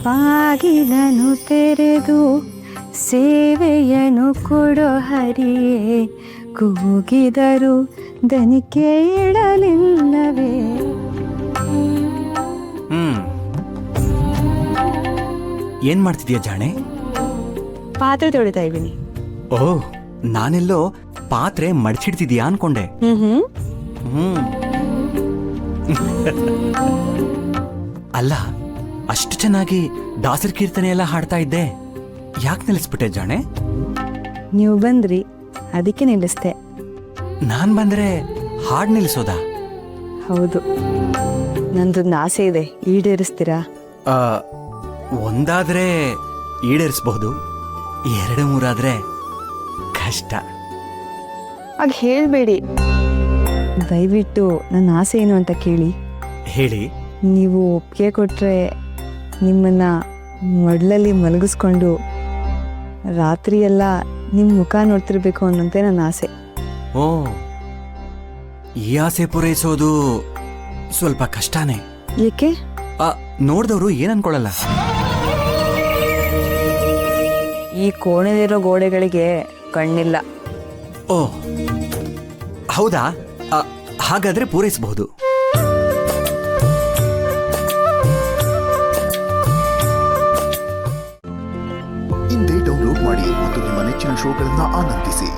ಬಾಗಿಲನು ತೆರೆದು ಸೇವೆಯನ್ನು ಕೊಡೋ ಹರಿಯೇ, ಕೂಗಿದರು ದನಿ ಕೇಳಲಿಲ್ಲವೇ. ಏನ್ ಮಾಡ್ತಿದ್ಯಾ ಜಾಣೆ? ಪಾತ್ರೆ ತೊಳಿತಾ ಇದ್ದೀನಿ. ಓಹ್, ನಾನೆಲ್ಲೋ ಪಾತ್ರೆ ಮಡ್ಚಿಡ್ತಿದ್ಯಾ ಅನ್ಕೊಂಡೆ. ಅಲ್ಲ, ಅಷ್ಟು ಚೆನ್ನಾಗಿ ದಾಸರ ಕೀರ್ತನೆ ಎಲ್ಲ ಹಾಡ್ತಾ ಇದ್ದೆ, ಯಾಕೆ ನಿಲ್ಲಿಸ್ಬಿಟ್ಟೆ ಜಾಣೆ? ನೀವು ಬಂದ್ರಿ, ಅದಕ್ಕೆ ನಿಲ್ಲಿಸ್ದೆ. ನಾನ್ ಬಂದ್ರೆ ಹಾಡ್ ನಿಲ್ಲಿಸೋದಾ? ಹೌದು, ನಂದೊಂದು ಆಸೆ ಇದೆ, ಈಡೇರಿಸ್ತೀರಾ? ಒಂದಾದ್ರೆ ಈಡೇರಿಸಬಹುದು, 2-3 ಕಷ್ಟ. ಆಗ ಹೇಳ್ಬೇಡಿ, ದಯವಿಟ್ಟು ನನ್ನ ಆಸೆ ಏನು ಅಂತ ಕೇಳಿ. ಹೇಳಿ. ನೀವು ಒಪ್ಪಿಗೆ ಕೊಟ್ರೆ ನಿಮ್ಮನ್ನ ಮಡ್ಲಲ್ಲಿ ಮಲಗಿಸ್ಕೊಂಡು ರಾತ್ರಿ ಎಲ್ಲ ನಿಮ್ಮ ಮುಖ ನೋಡ್ತಿರ್ಬೇಕು ಅನ್ನೋಂತೆ ನನ್ನ ಆಸೆ. ಓ, ಈ ಆಸೆ ಪೂರೈಸೋದು ಸ್ವಲ್ಪ ಕಷ್ಟನೇ. ಏಕೆ? ನೋಡ್ದವ್ರು ಏನ್ ಅನ್ಕೊಳ್ಳಲ್ಲ. ಈ ಕೋಣೆಲಿರೋ ಗೋಡೆಗಳಿಗೆ ಕಣ್ಣಿಲ್ಲ. ಓ ಹೌದಾ? ಹಾಗಾದ್ರೆ ಪೂರೈಸಬಹುದು. ಇಂದೇ ಡೌನ್ಲೋಡ್ ಮಾಡಿ ಮತ್ತು ನಿಮ್ಮ ನೆಚ್ಚಿನ ಶೋಗಳನ್ನ ಆನಂದಿಸಿ.